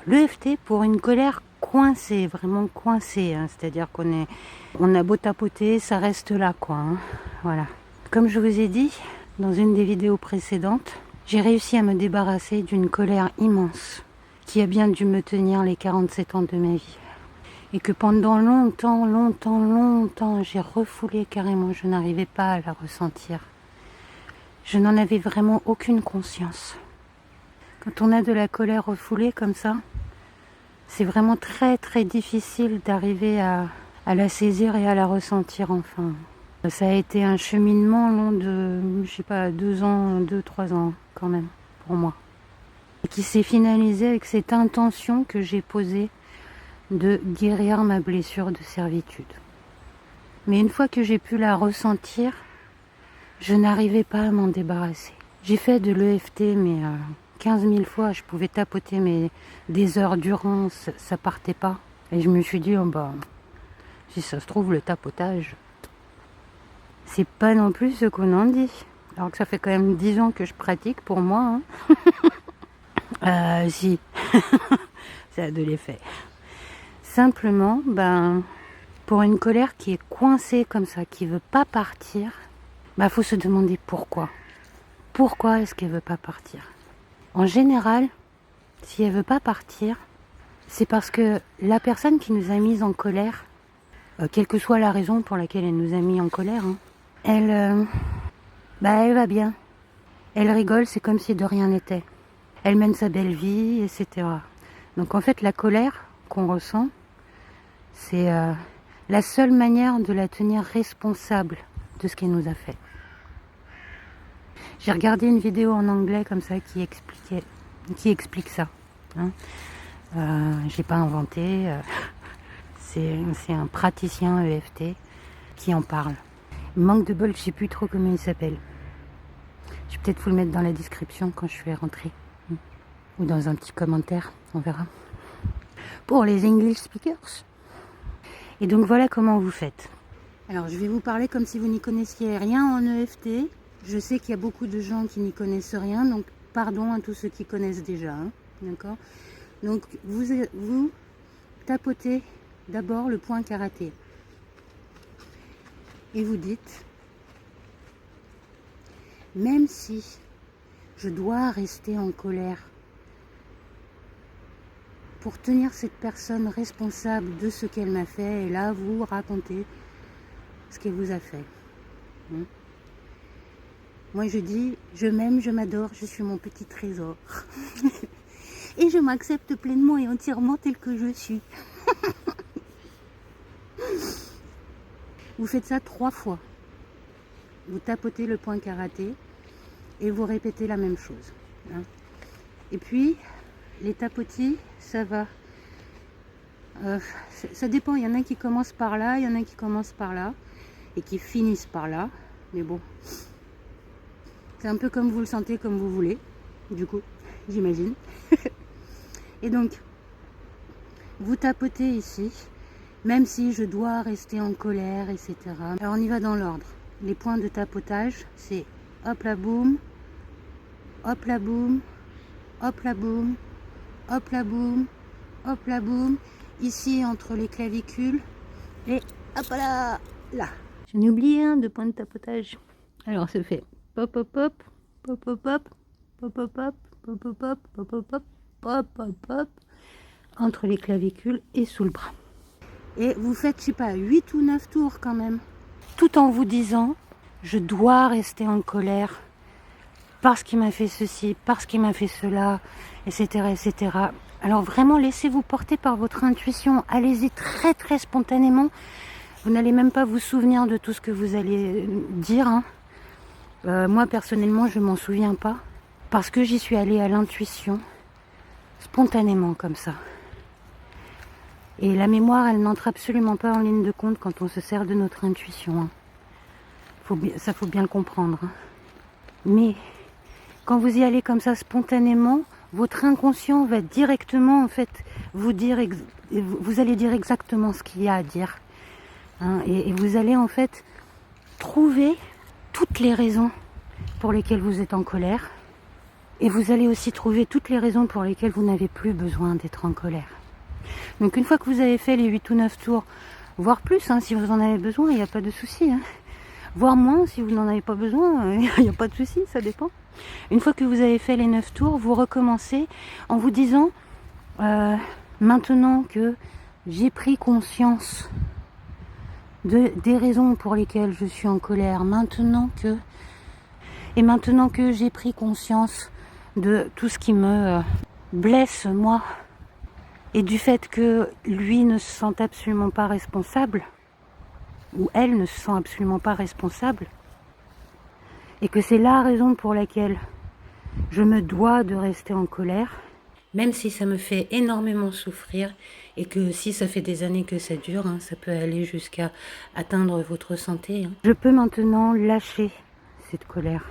L'EFT pour une colère coincée, vraiment coincée, hein, c'est-à-dire on a beau tapoter, ça reste là, quoi. Hein, voilà. Comme je vous ai dit dans une des vidéos précédentes, j'ai réussi à me débarrasser d'une colère immense qui a bien dû me tenir les 47 ans de ma vie. Et que pendant longtemps, j'ai refoulé carrément, je n'arrivais pas à la ressentir. Je n'en avais vraiment aucune conscience. Quand on a de la colère refoulée comme ça, c'est vraiment très difficile d'arriver à la saisir et à la ressentir enfin. Ça a été un cheminement long de, je sais pas, 2-3 ans quand même, pour moi. Et qui s'est finalisé avec cette intention que j'ai posée de guérir ma blessure de servitude. Mais une fois que j'ai pu la ressentir, je n'arrivais pas à m'en débarrasser. J'ai fait de l'EFT, mais 15 000 fois, je pouvais tapoter mais des heures durant, ça partait pas. Et je me suis dit, oh bah, si ça se trouve, le tapotage, c'est pas non plus ce qu'on en dit. Alors que ça fait quand même 10 ans que je pratique pour moi. Hein. Si, ça a de l'effet. Simplement, pour une colère qui est coincée comme ça, qui veut pas partir, faut se demander pourquoi. Pourquoi est-ce qu'elle veut pas partir? En général, si elle veut pas partir, c'est parce que la personne qui nous a mis en colère, quelle que soit la raison pour laquelle elle nous a mis en colère, hein, elle va bien. Elle rigole, c'est comme si de rien n'était. Elle mène sa belle vie, etc. Donc en fait, la colère qu'on ressent, c'est la seule manière de la tenir responsable de ce qu'elle nous a fait. J'ai regardé une vidéo en anglais comme ça qui explique ça. Hein. Je l'ai pas inventé. C'est un praticien EFT qui en parle. Manque de bol, je sais plus trop comment il s'appelle. Je vais peut-être vous le mettre dans la description quand je vais rentrer. Ou dans un petit commentaire, on verra. Pour les English speakers. Et donc voilà comment vous faites. Alors je vais vous parler comme si vous n'y connaissiez rien en EFT. Je sais qu'il y a beaucoup de gens qui n'y connaissent rien, donc pardon à tous ceux qui connaissent déjà. Hein, d'accord ? Donc vous tapotez d'abord le point karaté. Et vous dites, même si je dois rester en colère pour tenir cette personne responsable de ce qu'elle m'a fait, et là vous racontez ce qu'elle vous a fait. Hein ? Moi je dis, je m'aime, je m'adore, je suis mon petit trésor. Et je m'accepte pleinement et entièrement tel que je suis. Vous faites ça 3 fois. Vous tapotez le point karaté et vous répétez la même chose. Hein. Et puis, les tapotis, ça va. Ça dépend, il y en a qui commencent par là, il y en a qui commencent par là et qui finissent par là. Mais bon, c'est un peu comme vous le sentez, comme vous voulez, du coup, j'imagine. Et donc, vous tapotez ici, même si je dois rester en colère, etc. Alors on y va dans l'ordre. Les points de tapotage, c'est hop la boum, hop la boum, hop la boum, hop la boum, hop la boum. Ici entre les clavicules et hop là, là. J'en ai oublié un de point de tapotage. Alors ça fait pop pop pop, pop pop pop, pop pop pop, pop pop pop, pop pop pop, pop pop pop, entre les clavicules et sous le bras. Et vous faites, je sais pas, 8 ou 9 tours quand même. Tout en vous disant, je dois rester en colère parce qu'il m'a fait ceci, parce qu'il m'a fait cela, etc., etc. Alors vraiment, laissez-vous porter par votre intuition. Allez-y très spontanément. Vous n'allez même pas vous souvenir de tout ce que vous allez dire. Hein. Moi, personnellement, je m'en souviens pas. Parce que j'y suis allée à l'intuition, spontanément comme ça. Et la mémoire, elle n'entre absolument pas en ligne de compte quand on se sert de notre intuition. Hein. Ça faut bien le comprendre. Hein. Mais quand vous y allez comme ça spontanément, votre inconscient va directement en fait vous dire, vous allez dire exactement ce qu'il y a à dire. Hein. Et vous allez en fait trouver toutes les raisons pour lesquelles vous êtes en colère. Et vous allez aussi trouver toutes les raisons pour lesquelles vous n'avez plus besoin d'être en colère. Donc une fois que vous avez fait les 8 ou 9 tours, voire plus, hein, si vous en avez besoin, il n'y a pas de souci. Hein. Voire moins, si vous n'en avez pas besoin, il n'y a pas de souci, ça dépend. Une fois que vous avez fait les 9 tours, vous recommencez en vous disant, maintenant que j'ai pris conscience des raisons pour lesquelles je suis en colère, maintenant que j'ai pris conscience de tout ce qui me blesse moi, et du fait que lui ne se sent absolument pas responsable, ou elle ne se sent absolument pas responsable, et que c'est la raison pour laquelle je me dois de rester en colère, même si ça me fait énormément souffrir, et que si ça fait des années que ça dure, hein, ça peut aller jusqu'à atteindre votre santé. Hein. Je peux maintenant lâcher cette colère.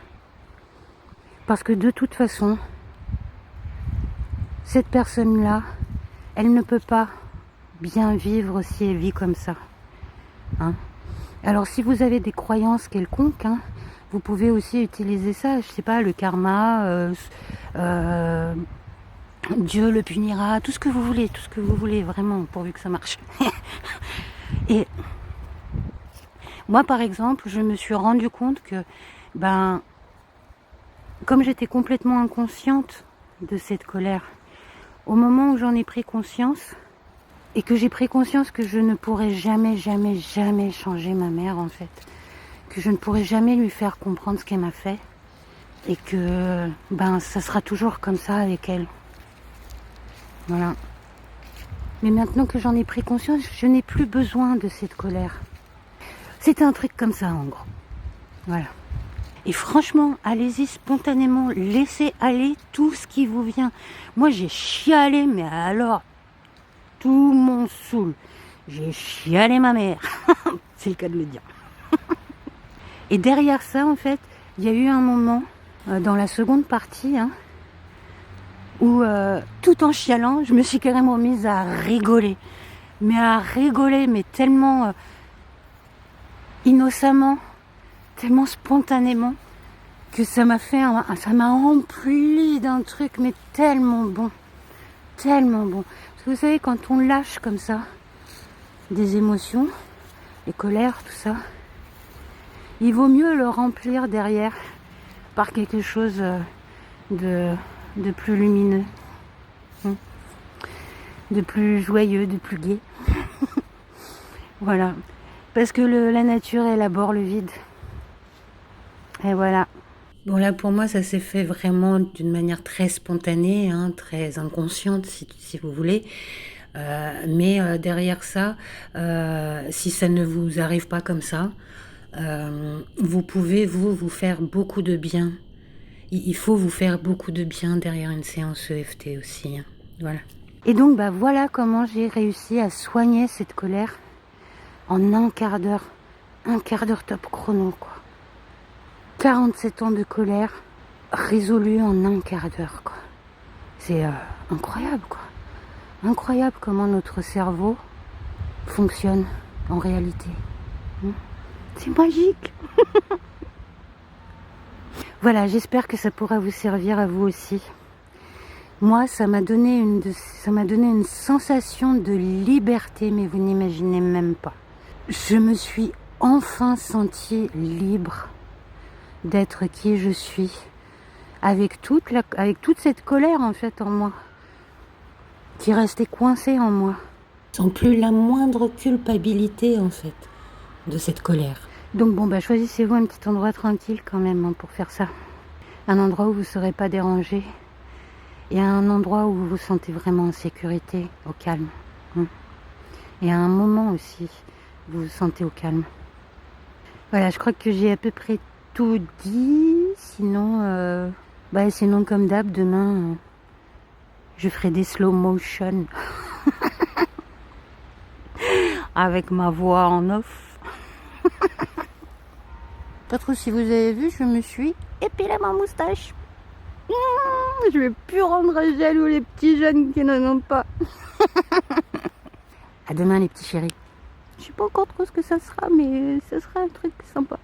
Parce que de toute façon, cette personne-là, elle ne peut pas bien vivre si elle vit comme ça. Hein. Alors si vous avez des croyances quelconques, hein, vous pouvez aussi utiliser ça, je sais pas, le karma, Dieu le punira, tout ce que vous voulez, vraiment, pourvu que ça marche. Et moi, par exemple, je me suis rendu compte que, comme j'étais complètement inconsciente de cette colère, au moment où j'en ai pris conscience, et que j'ai pris conscience que je ne pourrais jamais changer ma mère, en fait, que je ne pourrais jamais lui faire comprendre ce qu'elle m'a fait, et que, ça sera toujours comme ça avec elle. Voilà. Mais maintenant que j'en ai pris conscience, je n'ai plus besoin de cette colère. C'est un truc comme ça, en gros. Voilà. Et franchement, allez-y spontanément, laissez aller tout ce qui vous vient. Moi, j'ai chialé, mais alors, tout mon saoul. J'ai chialé ma mère. C'est le cas de le dire. Et derrière ça, en fait, il y a eu un moment, dans la seconde partie, hein, où tout en chialant, je me suis carrément mise à rigoler. Mais tellement innocemment, tellement spontanément, que ça m'a empli d'un truc, mais tellement bon. Tellement bon. Parce que vous savez, quand on lâche comme ça des émotions, les colères, tout ça, il vaut mieux le remplir derrière par quelque chose de plus lumineux, de plus joyeux, de plus gai. Voilà. Parce que la nature, elle abhorre le vide. Et voilà. Bon, là, pour moi, ça s'est fait vraiment d'une manière très spontanée, hein, très inconsciente, si vous voulez. Mais derrière ça, si ça ne vous arrive pas comme ça, vous pouvez, vous faire beaucoup de bien. Il faut vous faire beaucoup de bien derrière une séance EFT aussi. Hein. Voilà. Et donc, voilà comment j'ai réussi à soigner cette colère en un quart d'heure top chrono, quoi. 47 ans de colère résolue en un quart d'heure, quoi. C'est incroyable, quoi. Incroyable comment notre cerveau fonctionne en réalité. C'est magique. Voilà, j'espère que ça pourra vous servir à vous aussi. Moi, ça m'a donné une sensation de liberté, mais vous n'imaginez même pas. Je me suis enfin sentie libre d'être qui je suis, avec toute cette colère en fait en moi, qui restait coincée en moi, sans plus la moindre culpabilité en fait de cette colère. Donc choisissez-vous un petit endroit tranquille quand même, hein, pour faire ça. Un endroit où vous ne serez pas dérangé, et un endroit où vous vous sentez vraiment en sécurité, au calme. Et à un moment aussi, vous vous sentez au calme. Voilà, je crois que j'ai à peu près tout dit. Sinon, sinon comme d'hab, demain, je ferai des slow motion avec ma voix en off. Peut-être si vous avez vu, je me suis épilé ma moustache. Je vais plus rendre jaloux les petits jeunes qui n'en ont pas. À demain les petits chéris. Je sais pas encore trop ce que ça sera, mais ça sera un truc sympa.